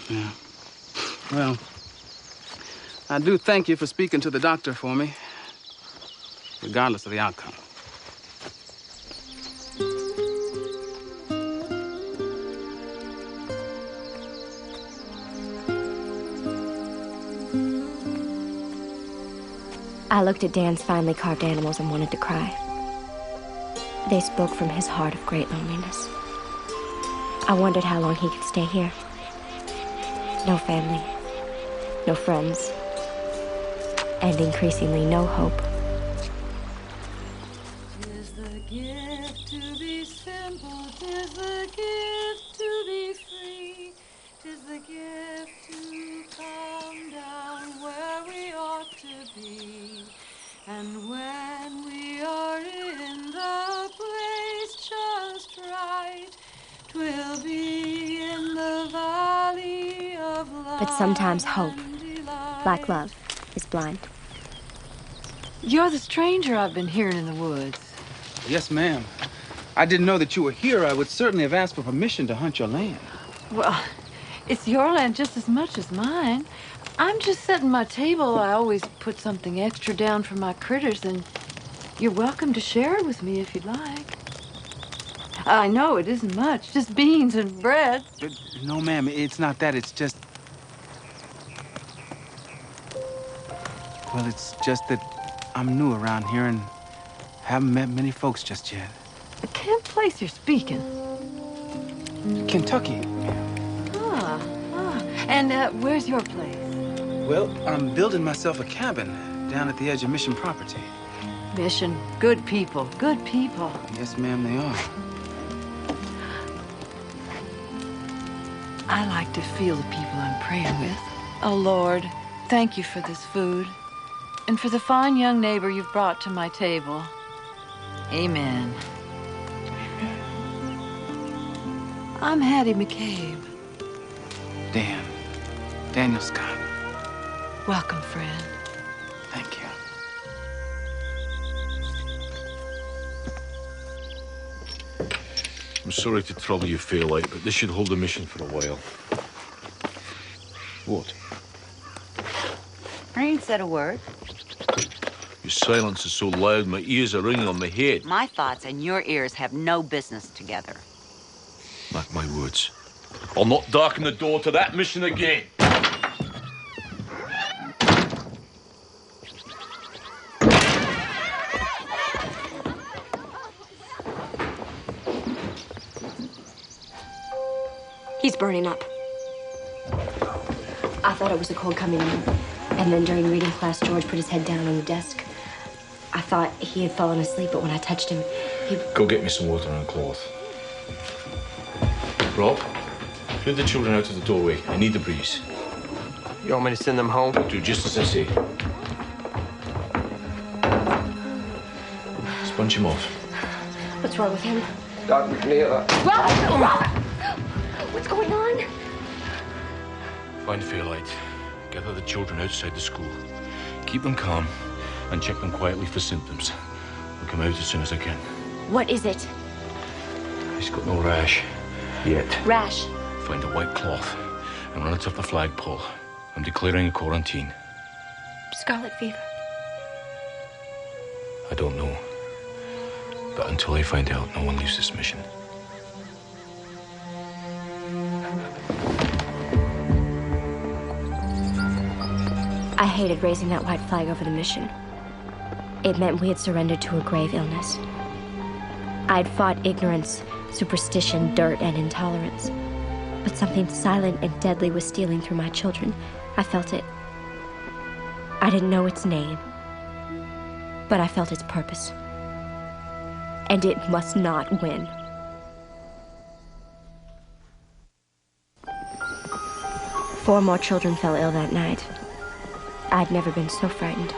Yeah. Well, I do thank you for speaking to the doctor for me, regardless of the outcome. I looked at Dan's finely carved animals and wanted to cry. They spoke from his heart of great loneliness. I wondered how long he could stay here. No family, no friends, and increasingly no hope. 'Tis the gift to be simple, 'tis the gift to be free, 'tis the gift to come down where we ought to be. And when we are in the place just right, 'twill be in the valley of love. But sometimes hope, like love, is blind. You're the stranger I've been hearing in the woods. Yes, ma'am. I didn't know that you were here. I would certainly have asked for permission to hunt your land. Well, it's your land just as much as mine. I'm just setting my table. I always put something extra down for my critters, and you're welcome to share it with me if you'd like. I know it isn't much, just beans and bread. No, ma'am, it's not that. It's just... Well, it's just that I'm new around here and haven't met many folks just yet. I can't place you're speaking. Kentucky. And where's your place? Well, I'm building myself a cabin down at the edge of Mission property. Mission, good people, good people. Yes, ma'am, they are. I like to feel the people I'm praying with. Oh, Lord, thank you for this food and for the fine young neighbor you've brought to my table. Amen. I'm Hattie McCabe. Daniel Scott. Welcome, friend. Thank you. I'm sorry to trouble you, Finlay, but this should hold the mission for a while. What? I ain't said a word. Your silence is so loud, my ears are ringing on my head. My thoughts and your ears have no business together. Mark my words. I'll not darken the door to that mission again. He's burning up. I thought it was a cold coming in. And then during reading class, George put his head down on the desk. I thought he had fallen asleep, but when I touched him, he... Go get me some water and a cloth. Rob, clear the children out of the doorway. I need the breeze. You want me to send them home? Do just as I say. Sponge him off. What's wrong with him? Dr. McNeil. Robert! What's going on? Find Fairlight. Gather the children outside the school. Keep them calm and check them quietly for symptoms. I'll come out as soon as I can. What is it? He's got no rash. Yet. Rash. Find a white cloth and run it up the flagpole. I'm declaring a quarantine. Scarlet fever. I don't know. But until I find out, no one leaves this mission. I hated raising that white flag over the mission. It meant we had surrendered to a grave illness. I'd fought ignorance, superstition, dirt, and intolerance. But something silent and deadly was stealing through my children. I felt it. I didn't know its name, but I felt its purpose. And it must not win. Four more children fell ill that night. I'd never been so frightened.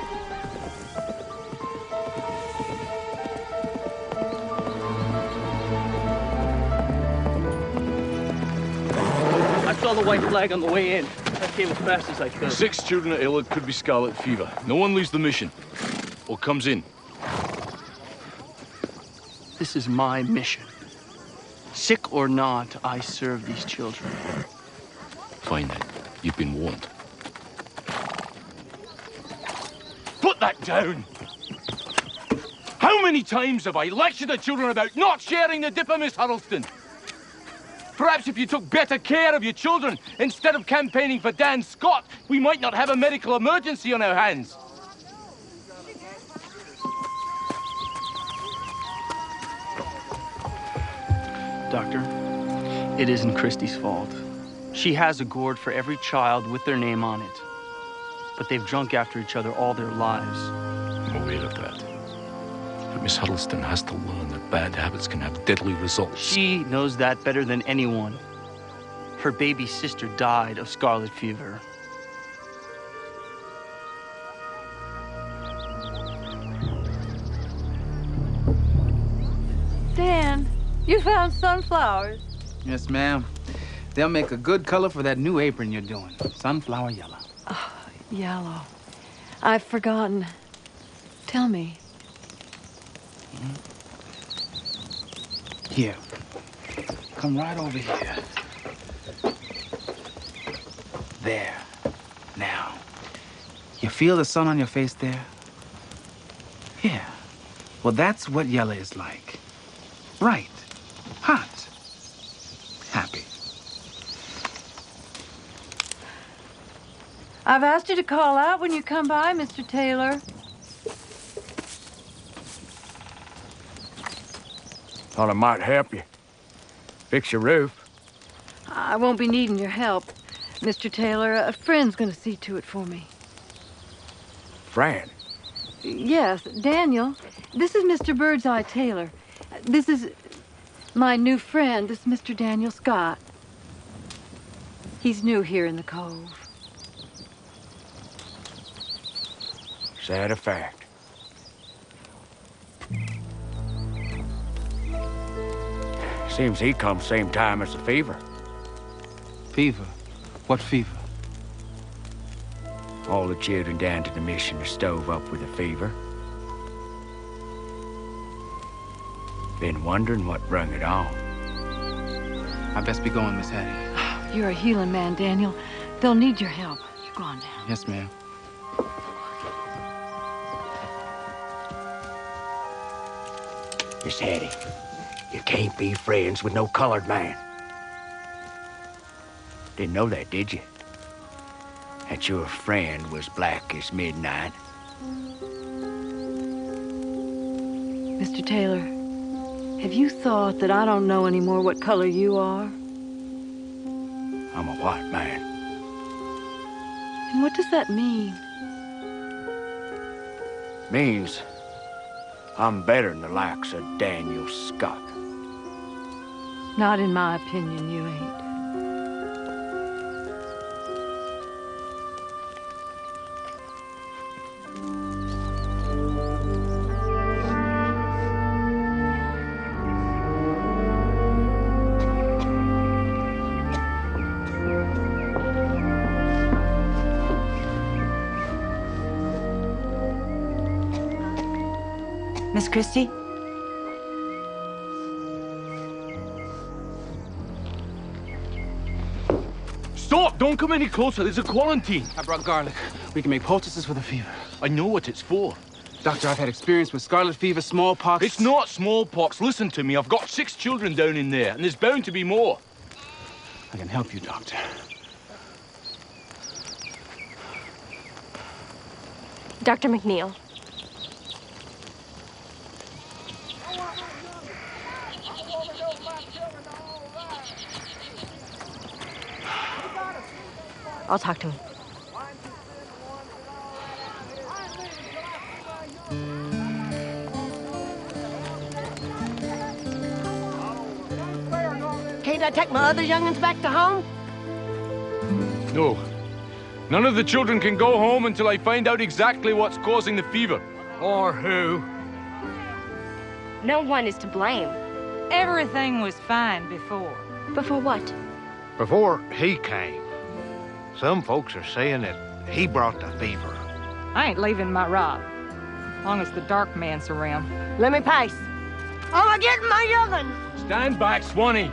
I saw the white flag on the way in. I came as fast as I could. 6 children are ill. It could be scarlet fever. No one leaves the mission or comes in. This is my mission. Sick or not, I serve these children. Fine then. You've been warned. Put that down! How many times have I lectured the children about not sharing the dipper, Miss Huddleston? Perhaps if you took better care of your children, instead of campaigning for Dan Scott, we might not have a medical emergency on our hands. Doctor, it isn't Christy's fault. She has a gourd for every child with their name on it. But they've drunk after each other all their lives. I'm aware of that. But Miss Huddleston has to learn that bad habits can have deadly results. She knows that better than anyone. Her baby sister died of scarlet fever. Dan, you found sunflowers. Yes, ma'am. They'll make a good color for that new apron you're doing. Sunflower yellow. Oh, yellow. I've forgotten. Tell me. Here. Come right over here. There. Now. You feel the sun on your face there? Yeah. Well, that's what yellow is like. Right. Hot. Happy. I've asked you to call out when you come by, Mr. Taylor. Thought I might help you. Fix your roof. I won't be needing your help, Mr. Taylor. A friend's gonna see to it for me. Fran. Yes, Daniel. This is Mr. Birdseye Taylor. This is my new friend. This is Mr. Daniel Scott. He's new here in the Cove. Sad a fact. Seems he come same time as the fever. Fever? What fever? All the children down to the mission are stove up with a fever. Been wondering what brung it on. I best be going, Miss Hattie. You're a healing man, Daniel. They'll need your help. You go on now. Yes, ma'am. Miss Hattie, you can't be friends with no colored man. Didn't know that, did you? That your friend was black as midnight. Mr. Taylor, have you thought that I don't know anymore what color you are? I'm a white man. And what does that mean? Means I'm better than the likes of Daniel Scott. Not in my opinion, you ain't. Miss Christy? Stop! Don't come any closer. There's a quarantine. I brought garlic. We can make poultices for the fever. I know what it's for. Doctor, I've had experience with scarlet fever, smallpox. It's not smallpox. Listen to me. I've got 6 children down in there, and there's bound to be more. I can help you, Doctor. Dr. McNeil. I'll talk to him. Can't I take my other young'uns back to home? No. None of the children can go home until I find out exactly what's causing the fever. Or who? No one is to blame. Everything was fine before. Before what? Before he came. Some folks are saying that he brought the fever. I ain't leaving my rod, as long as the dark man's around. Let me pace. Oh, I'm getting my young'un. Stand back, Swanee.